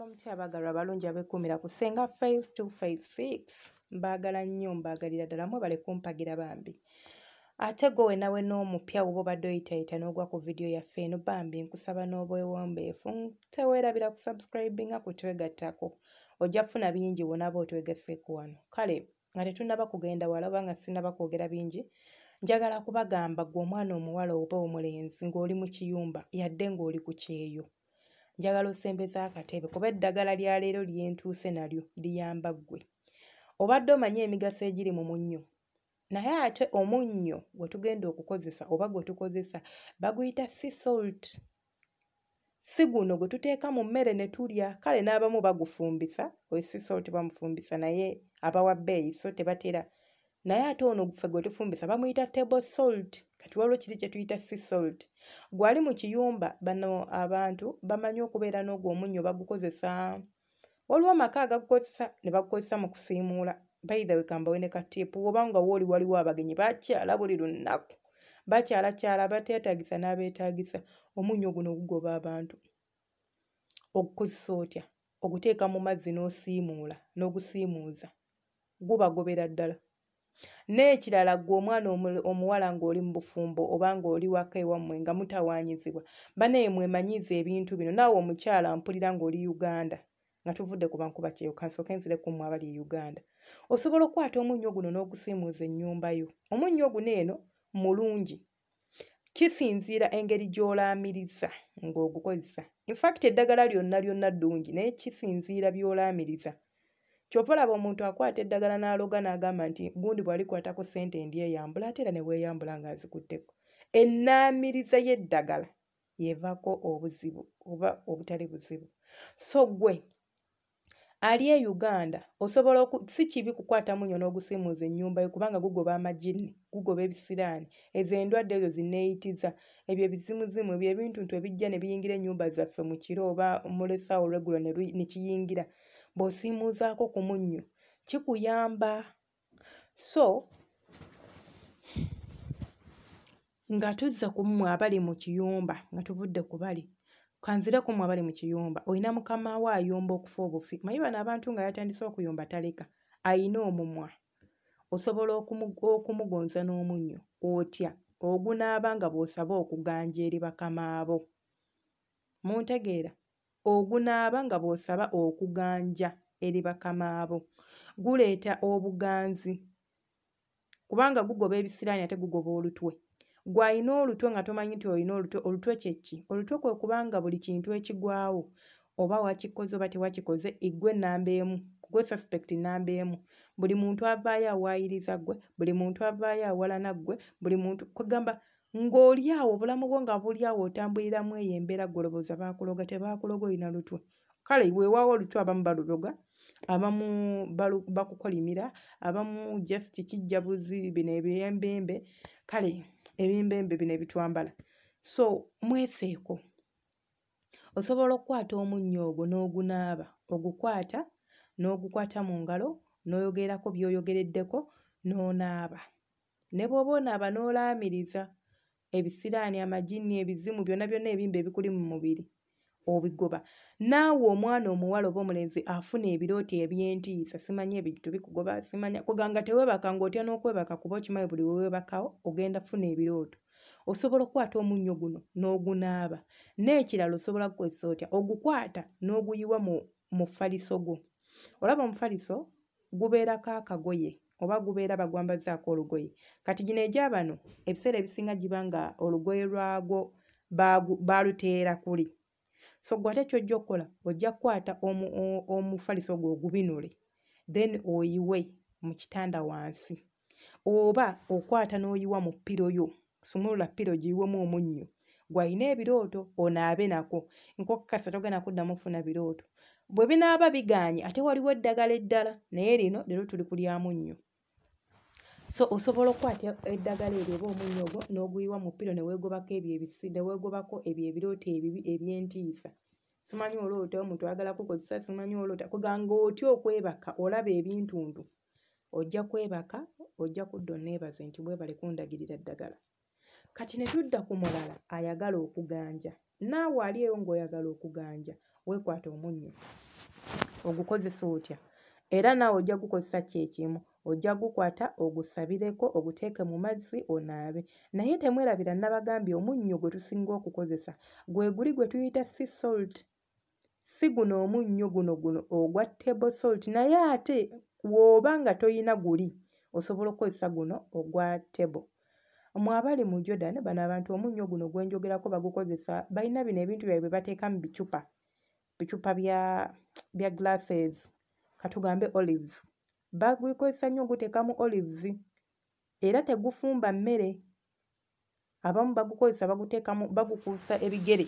Omuti abagalwa abalungi abeekuumira ku Senga 5256 mbaagala nnyo mbaagalira ddala mwebale kumpagira bambi ate gwe nawe n'omupya woba obadde oyitayita n'ogwa ku vidiyo yaffe eno bambi nkusaba n'obwewombeefu teweerabira ku subscribinga kutwegattako ojja kufuna bingi wonaba otwegasseeko wano kale nga tetunnaba kugenda wala oba nga sinnaba kwogera bingi njagala kubagamba gwe omwana omuwala oba omulenzi ng'oli mu kiyumba yadde ng'oli ku kyeyo njagala osembeza akatebe kuba eddagala lya leero lyentuuse nalyo liyamba ggwe obadde omanyi emigaso egiri mu munnyo naye ate omunnyo gwe tugenda okukozesa oba gwe tukozesa baguyita sea salt si guno gwe tuteeka mu mmere ne tulya kale n'abamu bagufumbisa oyo sea salt bamufumbisa naye abawa bbeeyi so tebatera naye ate ono ffe gwe tufumbisa bamuyita table salt kati waliwo kiri kye tuyita sea salt gwali mu kiyumba bano abantu bamanyi okubeera n'ogwo omunnyo bagukozesa waliwo amaka agagukozesa ne bagukozesa mu kusiimuula by the way kambawe ne katiipu oba nga wooli waliwo abagenyi bakyala buli lunaku bakyalakyala abateetaagisa n'abeetaagisa omunnyo guno gugoba abantu ogukozesa otya oguteeka mu mazzi n'osiimuula n'ogusiimuuza gubagobera ddala n'ekirala ggwe omwana omuwala ng'oli mu bufumbo oba ng'oli waka ewammwe nga mutawaanyizibwa banaye mwemanyiiza ebintu bino naawe omukyala mpulira ng'oli Uganda nga tuvudde ku bankuba kyeyo kansooke nzire ku mmwe abali Uganda osobola okukwata omunnyo guno n'ogusiimuuza ennyumba yo omunnyo guno eno mulungi kisinziira engeri gy'olaamiriza ng'ogukozesa infact eddagala lyonna ddungi naye kisinziira by'olaamiriza ky'ova olaba omuntu akwata eddagala n'aloga n'agamba nti gundi bw'alikwatako ssente ndyeyambula ate era ne weeyambula ng'azikutteko ennaamiriza y'eddagala yeevaako obuzibu oba obutali buzibu so gwe ali e Uganda osobola si kibi kukwata munnyo n'ogusiimuuza ennyumba yo kubanga gugoba amagini gugoba ebisiraani ezo endwadde ezo zinneeyitiza ebyo ebizimuzimu ebyo ebintu ebijja ne biyingira ennyumba zaffe mu kiro oba mulesaawo olweggulo ne kiyingira bw'osiimuuzaako ku munnyo kikuyamba so nga tuzza ku mmwe abali mu kiyumba nga tuvudde ku bali kanzire ku mmwe abali mu kiyumba olina mukama we ayomba okufa obufi manyi bano abantu nga yatandise okuyomba taleka ayina omumwa osobola okumugonza n'omunnyo otya ogunaaba nga bw'osaba okuganja eri bakamaabo muntegeera ogunaaba nga bw'osaba okuganja eri bakamaabo guleeta obuganzi kubanga gugoba ebisiraani ate gugoba olutwe gw'alina olutwe nga tomanyi nti olina olutwe kye ki olutwe kwe kubanga buli kintu ekigwawo oba wakikoze oba tewakikoze eggwe nnamba emu gwe suspect nnamba emu buli muntu avaayo awaayiriza ggwe buli muntu avaayo awalana ggwe buli muntu kwegamba ng'oli awo obulamu bwo nga buli awo otambuliramu eyo embeera golobooza baakuloga tebaakuloga olina lutwe kale weewaawo olutwe abamu baluloga abamu bakukolimira abamu just kijja buzi bino ebyembembe kale ebimbembe bino ebitwambala so mwefeeko osobola okukwata omunnyo ogwo n'ogunaaba ogukwata n'ogukwata mu ngalo n'oyogerako by'oyogereddeko n'onaaba ne bw'oba onaaba n'olaamiriza ebisiraani amagini ebizimu byonna ebimba ebikuli mu mubiri obigoba naawe omwana omuwala oba omulenzi afuna ebirooto eby'entiisa simanyi ebintu bikugoba simanya kuganga teweebaka ng'otya n'okwebaka kuba okimanyi buli weweebakawo ogenda kufuna ebirooto osobola okukwata omunnyo guno n'ogunaaba n'ekirala osobola kukozesa otya ogukwata n'oguyiwa mu ffaliso gwo olaba omufaliso gubeerako akagoye oba gubeera bagwambazaako olugoye kati gino egy'abano ebiseera ebisinga giba nga olugoye lwagwo baaluteera kuli so gwe ate ky'ojja okukola ojja kukwata omufaliso gwo ogubinule then oyiwe mu kitanda wansi oba okwata n'oyiwa mu ppiro yo sumulula ppiro giyiwemu omunnyo gw'alina ebirooto onaabe nako nkokakasa togenda kuddamu kufuna birooto bwe binaaba bigaanye ate waliwo eddagala eddala naye lino leero tuli ku lya munnyo so osobola okukwata eddagala eryo oba omunnyo ogwo n'oguyiwa mu ppiro ne weegobako ebyo ebirooto ebibi eby'entiisa simanyi oloota omuntu ayagala kukozesa simanyi oloota kuganga otya okwebaka olaba ebintuntu ojja kwebaka ojja kudda onneebaze nti bwebale kundagirira ddagala kati ne tudda ku mulala ayagala okuganja naawe ali eyo ng'oyagala okuganja weekwata omunnyo ogukozesa otya era naawe ojja gukozesa kyekimu ojja gukwata ogusabireko oguteeke mu mazzi onaabe naye temwerabira nabagambye omunnyo gwe tusinga okukozesa gwe guli gwe tuyita sea salt si guno omunnyo guno ogwa table salt naye ate bw'oba nga toyina guli osobola okukozesa guno ogwa table mwabali mu Jordan bano abantu omunnyo guno gwenjogerako bagukozesa balina bino ebintu byabwe bateeka mu bicupa bya glasses katugambe olives bagukozesa nnyo guteeka mu olives era tegufumba mmere abamu bagukozesa bagukuusa ebigere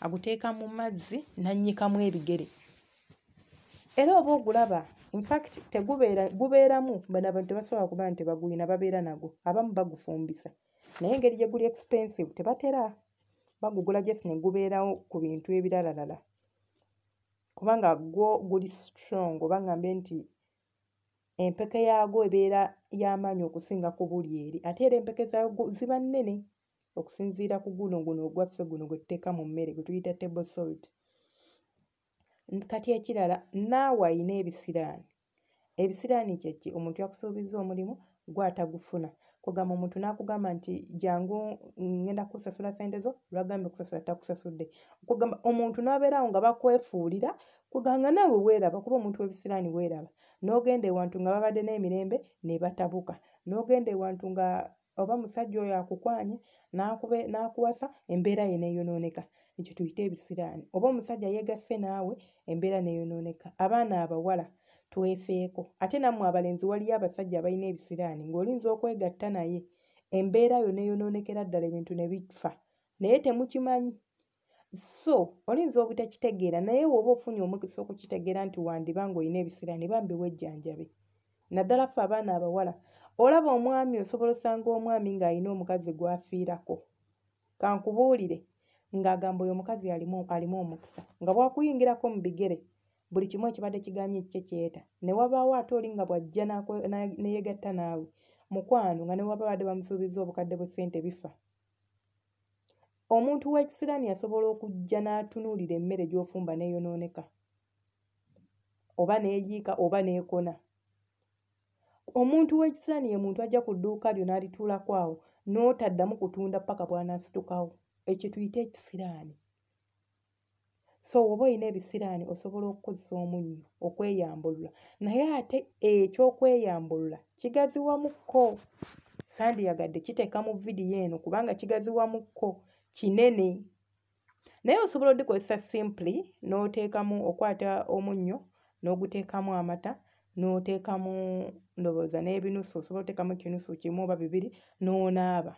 aguteeka mu mazzi nannyikamu ebigere era oba ogulaba in fact gubeeramu bano abantu tebasobola kuba nti bagulina babeera nago abamu bagufumbisa naye engeri gye guli expensive tebatera bagugula just ne gubeerawo ku bintu ebiralalala kubanga gwo guli strong oba ngambe nti empeke yaagwo ebeera y'amaanyi okusinga ku buli eri ate era empeke zaago ziba nnene okusinziira ku guno ogwaffe guno gwe tuteeka mu mmere gwe tuyita table salt kati ekirala naawe ayina ebisiraani kyeki omuntu yakusuubiza omulimu gwatagufuna kugamba omuntu n'akugamba nti jangu ngenda kusasula sente zo lwagambe kusasula takusasudde kugamba omuntu n'abeerawo nga bakwefuulira kuganga naawe weeraba kuba omuntu w'ebisiraani weeraba n'ogenda ewantu nga babadde n'emirembe ne batabuka n'ogenda ewantu nga oba musajja oyo akukwanye n'akuwasa embeera ye neeyonooneka ekyo tuyita ebisiraani oba omusajja yeegasse naawe embeera neeyonooneka abaana abawala twefeeko ate nammwe abalenzi waliyo abasajja abalina ebisiraani ng'olinza okwegatta naye embeera yo neeyonoonekera ddala ebintu ne bifa naye temukimanyi so olinza obutakitegeera naye woba ofunye omukisa okukitegeera nti wandiba ng'olina ebisiraani bambi wejjanjabe naddala ffe abaana abawala olaba omwami osobola osanga omwami ng'alina omukazi gw'afiirako kankubuulire ng'agamba oyo omukazi alimu omukisa nga bwakuyingirako mu bigere buli kimu ekibadde kiganye kye kyeta ne wabaawo ate oli nga bw'ajja neyegatta naawe mukwano nga ne waba badde bamusuubiza obukadde bw'essente bifa omuntu w'ekisiraani asobola okujja n'atunuulira emmere gy'ofumba neeyonooneka oba neeyiika oba neekona omuntu w'ekisiraani ye muntu ajja ku dduuka lyo n'alituulako awo n'otaddamu kutunda paka bw'anaasitukawo ekyo tuyita ekisiraani so oba olina ebisiraani osobola okukozesa omunnyo okweyambulula naye ate ekyokweyambulula kigaziwamukko sandiyagadde kiteeka mu vidiyo eno kubanga kigaziwamukko kinene naye osobola oddikozesa simply n'oteekamu okwata omunnyo n'oguteekamu amata n'oteekamu ndowooza n'ebinusu osobola oteekamu ekinusu kimu oba bibiri n'onaaba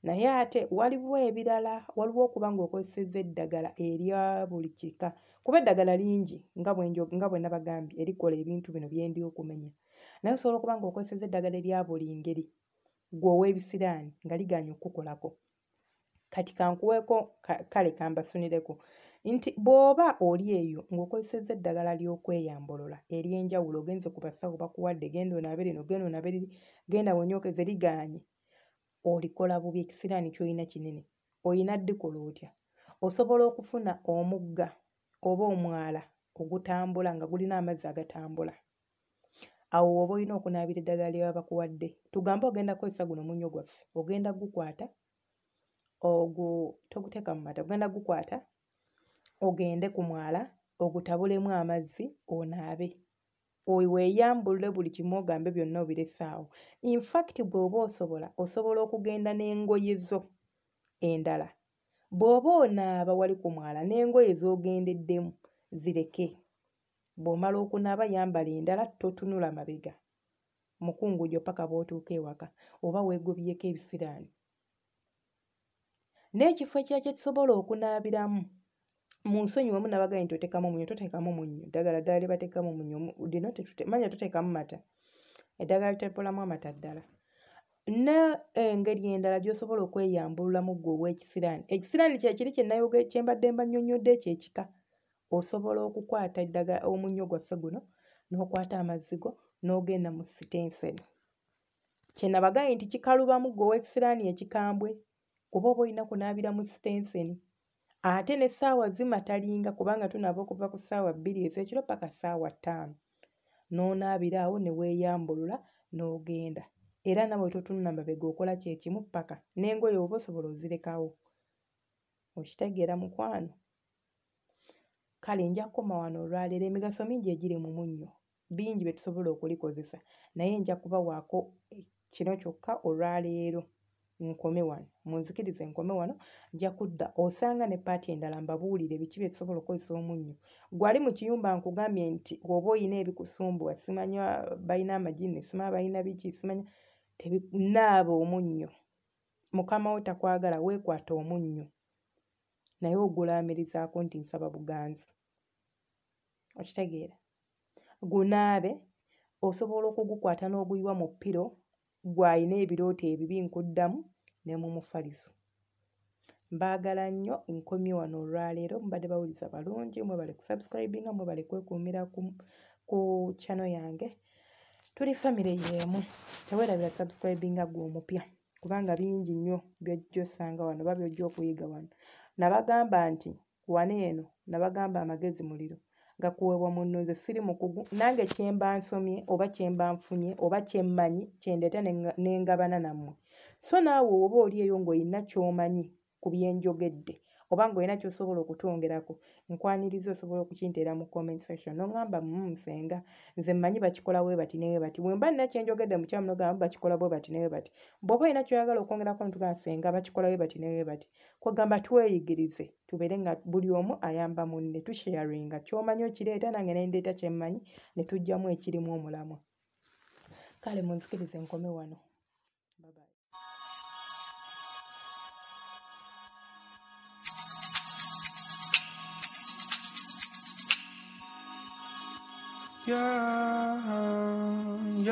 naye ate waliwo ebirala waliwo okuba ng'okozesezza eddagala erya buli kika kuba eddagala lingi nga bwe nabagambye erikola ebintu bino bye ndi okumenya naye osobola okuba ng'okozesezza eddagala erya buli ngeri gwe ow'ebisiraani nga liganye okukolako kati kankuweeko kale kambasunireko nti bw'oba oli eyo ng'okozesezza eddagala ly'okweyambulula ery'enjawulo ogenze ku basawo bakuwadde genda onaabe lino genda onaabe liri genda wonyookeze liganye olikola bubi ekisiraani ky'olina kinene olina ddikola otya osobola okufuna omugga oba omwala ogutambula nga gulina amazzi agatambula awo oba olina okunaabira eddagala lye baba bakuwadde tugambe ogenda kukozesa guno munnyo gwaffe ogenda gukwata toguteeka mu mata ogenda gukwata ogende ku mwala ogutabulemu amazzi onaabe weeyambulule buli kimu ogambe byonna obirese awo in fact bw'oba osobola okugenda n'engoye zo endala bw'oba onaaba wali ku mwala n'engoye z'ogendeddemu zireke bw'omala okunaaba yambala endala totunula mabega mukungujjo paka bw'otuuka ewaka oba weegobyeko ebisiraani n'ekifo ekirala kye tusobola okunaabiramu mu nsonyi wamu nabagaye nti oteekamu omunnyo toteekamu munnyo eddagala ddala lye bateekamu omunnyo lino manya toteekamu mata eddagala litepolamu amata ddala n'engeri endala gy'osobola okweyambululamu ggwe ow'ekisiraani ekisiraani kyekiri kye mbadde mbannyonnyodde ekyekika osobola okukwata eddagala omunnyo gwaffe guno n'okwata amazzi go n'ogenda mu sitenseni kye nabagaye nti kikalubamu ggwe ow'ekisiraani ekikambwe kuba oba olina kunaabira mu sitenseni ate n'essaawa zimatalinga kubanga tunaaba okuva ku ssaawa 2 ez'ekiro paka ssaawa 5 n'onaabira awo ne weeyambulula n'ogenda era nawe totunula mabega okola kye kimu paka n'engoye oba osobola ozirekawo okitegeera mukwano kale nja kukoma wano olwaleero emigaso mingi egiri mu munnyo bingi bye tusobola okulikozesa naye nja kubawaako kino kyokka olwaleero nkome wano munzikirize nkome wano nja kudda osanga ne paati endala mbabuulire biki bye tusobola okukozesa omunnyo gwali mu kiyumba nkugambye nti oba oyina ebikusumbuwa simanya balina amagini simanya balina biki simanya naaba omunnyo mukama wo takwagala weekwata omunnyo naye ogulaamirizaako nti nsaba buganzi okitegeera gunaabe osobola okugukwata n'oguyiwa mu ppiro gw'alina ebirooto ebibi nkuddamu ne mu mufaliso mbaagala nnyo nkomye wano olwaleero mubadde bawuliza balungi mwebale kusubscribinga mwebale kwekuumira ku channel yange tuli famire y'emu teweerabira subscribinga gwe omupya kubanga bingi nnyo by'ojja osanga wano oba by'ojja okuyiga wano nabagamba nti wano eno nabagamba amagezi muliro gakuweebwa mu nnoze siri mukugu nange kyemba nsomye oba kyemba nfunye oba kyemmanyi kyendeeta n'engabana nammwe so naawe oba oli eyo ng'olina ky'omanyi ku byenjogedde oba ng'olina ky'osobola okutwongerako nkwaniriza osobola okukinteera mu comment section n'oŋŋamba Senga nze mmanyi bakikola bwe bati ne bwe bati bwe mba nina kyenjogedde mu kyamu n'ogamba bakikola bwe bati ne bwe bati bw'oba olina ky'oyagala okwongerako ntugamba Senga bakikola bwe bati ne bwe bati kwegamba tweyigirize tubeere nga buli omu ayamba munne tusharinga ky'omanyi okireeta nange ne ndeeta kyemmanyi ne tuggyamu ekirimu omulamwa kale munzikirize nkome wano. Bye bye. Yeah, yeah.